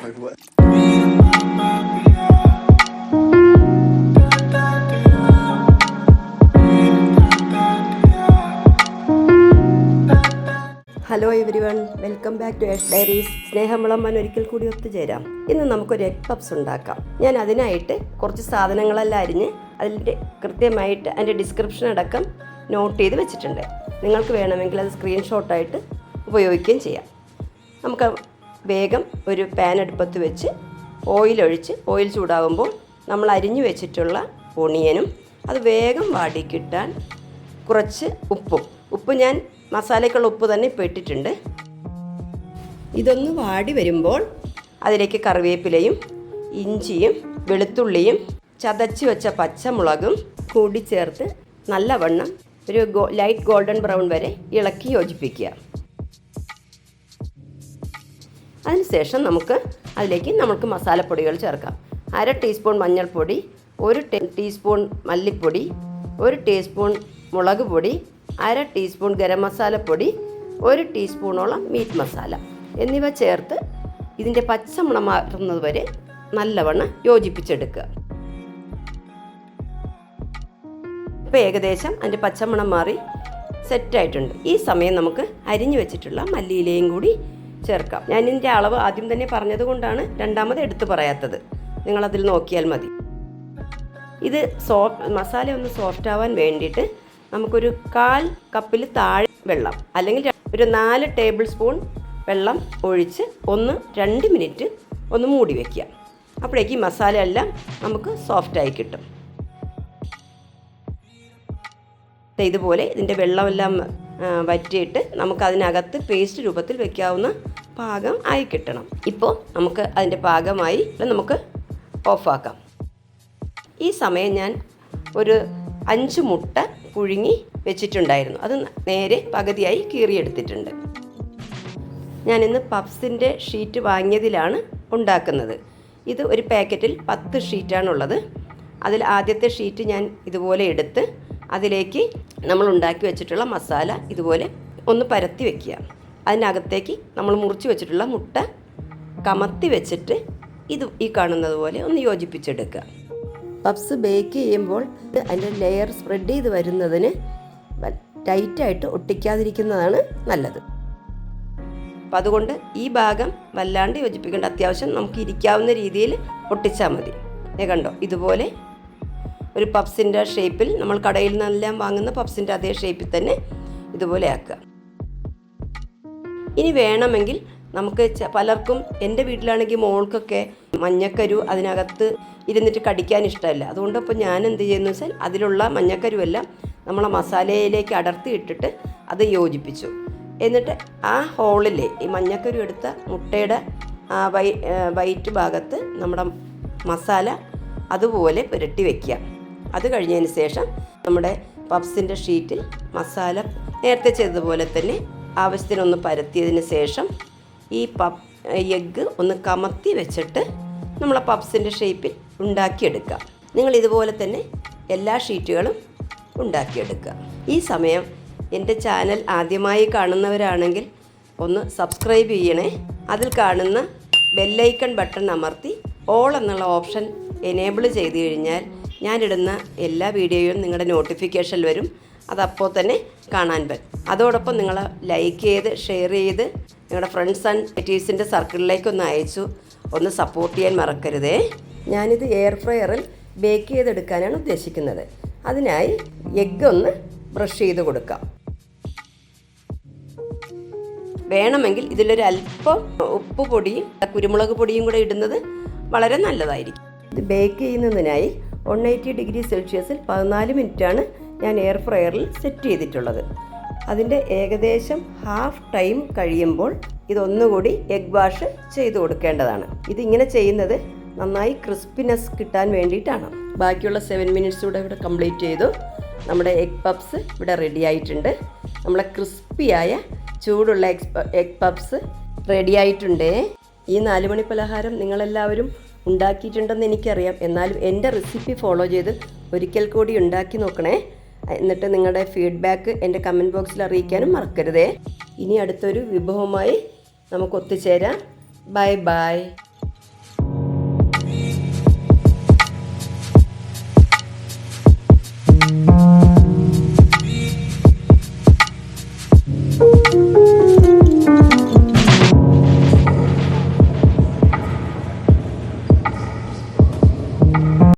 Like what? Hello everyone, welcome back to S diaries. സ്നേഹമുളമ്മൻ ഒരിക്കൽ കൂടി ഒത്തുചേരാം. ഇന്ന് നമുക്കൊരു എഗ് പപ്സ് ഉണ്ടാക്കാം. ഞാൻ അതിനായിട്ട് കുറച്ച് സാധനങ്ങളെല്ലാം അരിഞ്ഞ് അതിൻ്റെ കൃത്യമായിട്ട് അതിൻ്റെ ഡിസ്ക്രിപ്ഷൻ അടക്കം നോട്ട് ചെയ്ത് വെച്ചിട്ടുണ്ട്. നിങ്ങൾക്ക് വേണമെങ്കിൽ അത് സ്ക്രീൻഷോട്ടായിട്ട് ഉപയോഗിക്കുകയും ചെയ്യാം. നമുക്ക് വേഗം ഒരു പാൻ അടുപ്പത്ത് വെച്ച് ഓയിൽ ചൂടാകുമ്പോൾ നമ്മൾ അരിഞ്ഞു വെച്ചിട്ടുള്ള ഒണിയനും അത് വേഗം വാടിക്കിട്ടാൻ കുറച്ച് ഉപ്പ് ഞാൻ മസാലയ്ക്കുള്ള ഉപ്പ് തന്നെ ഇപ്പോൾ ഇട്ടിട്ടുണ്ട്. ഇതൊന്ന് വാടി വരുമ്പോൾ അതിലേക്ക് കറിവേപ്പിലയും ഇഞ്ചിയും വെളുത്തുള്ളിയും ചതച്ച് വെച്ച പച്ചമുളകും കൂടി ചേർത്ത് നല്ലവണ്ണം ഒരു ലൈറ്റ് ഗോൾഡൻ ബ്രൗൺ വരെ ഇളക്കി യോജിപ്പിക്കുക. അതിനുശേഷം നമുക്ക് മസാലപ്പൊടികൾ ചേർക്കാം. 1/2 ടീസ്പൂൺ മഞ്ഞൾപ്പൊടി, 1 ടീസ്പൂൺ മല്ലിപ്പൊടി, 1 ടീസ്പൂൺ മുളക് പൊടി, 1/2 ടീസ്പൂൺ ഗരം മസാലപ്പൊടി, 1 ടീസ്പൂണോളം മീറ്റ് മസാല എന്നിവ ചേർത്ത് ഇതിൻ്റെ പച്ചമണം മാറുന്നത് വരെ നല്ലവണ്ണം യോജിപ്പിച്ചെടുക്കുക. ഇപ്പോൾ ഏകദേശം അതിൻ്റെ പച്ചമണം മാറി സെറ്റായിട്ടുണ്ട്. ഈ സമയം നമുക്ക് അരിഞ്ഞു വെച്ചിട്ടുള്ള മല്ലിയിലയും കൂടി ചേർക്കാം. ഞാൻ ഇതിൻ്റെ അളവ് ആദ്യം തന്നെ പറഞ്ഞതുകൊണ്ടാണ് രണ്ടാമത് എടുത്തു പറയാത്തത്. നിങ്ങളതിൽ നോക്കിയാൽ മതി. ഇത് മസാല ഒന്ന് സോഫ്റ്റ് ആവാൻ വേണ്ടിയിട്ട് നമുക്കൊരു 1/4 കപ്പിൽ താഴെ വെള്ളം അല്ലെങ്കിൽ ഒരു 4 ടേബിൾ സ്പൂൺ വെള്ളം ഒഴിച്ച് 2 മിനിറ്റ് ഒന്ന് മൂടി വയ്ക്കുക. അപ്പോഴേക്ക് ഈ മസാല എല്ലാം നമുക്ക് സോഫ്റ്റായി കിട്ടും. ഇതുപോലെ ഇതിൻ്റെ വെള്ളമെല്ലാം വറ്റിയിട്ട് നമുക്കതിനകത്ത് പേസ്റ്റ് രൂപത്തിൽ വയ്ക്കാവുന്ന പാകം ആയി കിട്ടണം. ഇപ്പോൾ നമുക്ക് അതിൻ്റെ പാകമായി നമുക്ക് ഓഫാക്കാം. ഈ സമയം ഞാൻ ഒരു 5 മുട്ട പുഴുങ്ങി വെച്ചിട്ടുണ്ടായിരുന്നു. അത് നേരെ പകുതിയായി കീറിയെടുത്തിട്ടുണ്ട്. ഞാനിന്ന് പപ്സിൻ്റെ ഷീറ്റ് വാങ്ങിയതിലാണ് ഉണ്ടാക്കുന്നത്. ഇത് ഒരു പാക്കറ്റിൽ 10 ഷീറ്റാണുള്ളത്. അതിൽ ആദ്യത്തെ ഷീറ്റ് ഞാൻ ഇതുപോലെ എടുത്ത് അതിലേക്ക് നമ്മൾ ഉണ്ടാക്കി വെച്ചിട്ടുള്ള മസാല ഇതുപോലെ ഒന്ന് പരത്തി വയ്ക്കുക. അതിനകത്തേക്ക് നമ്മൾ മുറിച്ച് വെച്ചിട്ടുള്ള മുട്ട കമത്തി വെച്ചിട്ട് ഈ കാണുന്നത് പോലെ ഒന്ന് യോജിപ്പിച്ചെടുക്കുക. പപ്സ് ബേക്ക് ചെയ്യുമ്പോൾ അതിൻ്റെ ലെയർ സ്പ്രെഡ് ചെയ്ത് വരുന്നതിന് ടൈറ്റായിട്ട് ഒട്ടിക്കാതിരിക്കുന്നതാണ് നല്ലത്. അപ്പം അതുകൊണ്ട് ഈ ഭാഗം വല്ലാണ്ട് യോജിപ്പിക്കേണ്ട, അത്യാവശ്യം നമുക്ക് ഇരിക്കാവുന്ന രീതിയിൽ ഒട്ടിച്ചാൽ മതി. കണ്ടോ, ഇതുപോലെ ഒരു പപ്സിൻ്റെ ഷേപ്പിൽ നമ്മൾ കടയിൽ നിന്നെല്ലാം വാങ്ങുന്ന പപ്സിൻ്റെ അതേ ഷേപ്പിൽ തന്നെ ഇതുപോലെ ആക്കുക. ഇനി വേണമെങ്കിൽ നമുക്ക് പലർക്കും, എൻ്റെ വീട്ടിലാണെങ്കിൽ മോൾക്കൊക്കെ മഞ്ഞക്കരു അതിനകത്ത് ഇരുന്നിട്ട് കടിക്കാൻ ഇഷ്ടമല്ല. അതുകൊണ്ട് ഇപ്പോൾ ഞാൻ എന്ത് ചെയ്യുന്നു വെച്ചാൽ അതിലുള്ള മഞ്ഞക്കരുവെല്ലാം നമ്മളെ മസാലയിലേക്ക് അടർത്തി ഇട്ടിട്ട് അത് യോജിപ്പിച്ചു. എന്നിട്ട് ആ ഹോളിലെ ഈ മഞ്ഞക്കരു എടുത്ത മുട്ടയുടെ വൈറ്റ് ഭാഗത്ത് നമ്മുടെ മസാല അതുപോലെ പുരട്ടി വയ്ക്കുക. അത് കഴിഞ്ഞതിന് ശേഷം നമ്മുടെ പപ്സിൻ്റെ ഷീറ്റിൽ മസാല നേരത്തെ ചെയ്തതുപോലെ തന്നെ ആവശ്യത്തിനൊന്ന് പരത്തിയതിന് ശേഷം ഈ എഗ്ഗ് ഒന്ന് കമത്തി വെച്ചിട്ട് നമ്മളെ പപ്സിൻ്റെ ഷേപ്പിൽ ഉണ്ടാക്കിയെടുക്കുക. നിങ്ങൾ ഇതുപോലെ തന്നെ എല്ലാ ഷീറ്റുകളും ഉണ്ടാക്കിയെടുക്കുക. ഈ സമയം എൻ്റെ ചാനൽ ആദ്യമായി കാണുന്നവരാണെങ്കിൽ ഒന്ന് സബ്സ്ക്രൈബ് ചെയ്യണേ. അതിൽ കാണുന്ന ബെല്ലൈക്കൺ ബട്ടൺ അമർത്തി ഓൾ എന്നുള്ള ഓപ്ഷൻ എനേബിൾ ചെയ്ത് കഴിഞ്ഞാൽ ഞാനിടുന്ന എല്ലാ വീഡിയോയും നിങ്ങളുടെ നോട്ടിഫിക്കേഷൻ വരും. അതപ്പോൾ തന്നെ കാണാൻ പറ്റും. അതോടൊപ്പം നിങ്ങൾ ലൈക്ക് ചെയ്ത് ഷെയർ ചെയ്ത് നിങ്ങളുടെ ഫ്രണ്ട്സ് ആൻഡ് റിലേറ്റീവ്സിൻ്റെ സർക്കിളിലേക്കൊന്ന് അയച്ചു ഒന്ന് സപ്പോർട്ട് ചെയ്യാൻ മറക്കരുതേ. ഞാനിത് എയർ ഫ്രയറിൽ ബേക്ക് ചെയ്തെടുക്കാനാണ് ഉദ്ദേശിക്കുന്നത്. അതിനായി എഗ്ഗ് ഒന്ന് ബ്രഷ് ചെയ്ത് കൊടുക്കാം. വേണമെങ്കിൽ ഇതിലൊരു അല്പം ഉപ്പ് പൊടിയും കുരുമുളക് പൊടിയും കൂടെ ഇടുന്നത് വളരെ നല്ലതായിരിക്കും. ഇത് ബേക്ക് ചെയ്യുന്നതിനായി 180 ഡിഗ്രി സെൽഷ്യസിൽ 14 മിനിറ്റാണ് ഞാൻ എയർ ഫ്രയറിൽ സെറ്റ് ചെയ്തിട്ടുള്ളത്. അതിൻ്റെ ഏകദേശം ഹാഫ് ടൈം കഴിയുമ്പോൾ ഇതൊന്നുകൂടി എഗ് വാഷ് ചെയ്ത് കൊടുക്കേണ്ടതാണ്. ഇതിങ്ങനെ ചെയ്യുന്നത് നന്നായി ക്രിസ്പിനെസ് കിട്ടാൻ വേണ്ടിയിട്ടാണ്. ബാക്കിയുള്ള 7 മിനിറ്റ്സ് കൂടെ ഇവിടെ കംപ്ലീറ്റ് ചെയ്തു. നമ്മുടെ എഗ് പപ്സ് ഇവിടെ റെഡി ആയിട്ടുണ്ട്. നമ്മളെ ക്രിസ്പിയായ ചൂടുള്ള എഗ് പപ്സ് റെഡി ആയിട്ടുണ്ട്. ഈ 4 മണി പലഹാരം നിങ്ങളെല്ലാവരും ഉണ്ടാക്കിയിട്ടുണ്ടെന്ന് എനിക്കറിയാം. എന്നാലും എൻ്റെ റെസിപ്പി ഫോളോ ചെയ്ത് ഒരിക്കൽ കൂടി ഉണ്ടാക്കി നോക്കണേ. എന്നിട്ട് നിങ്ങളുടെ ഫീഡ്ബാക്ക് എൻ്റെ കമൻറ്റ് ബോക്സിൽ അറിയിക്കാനും മറക്കരുതേ. ഇനി അടുത്തൊരു വിഭവമായി നമുക്ക് ഒത്തുചേരാം. Bye bye.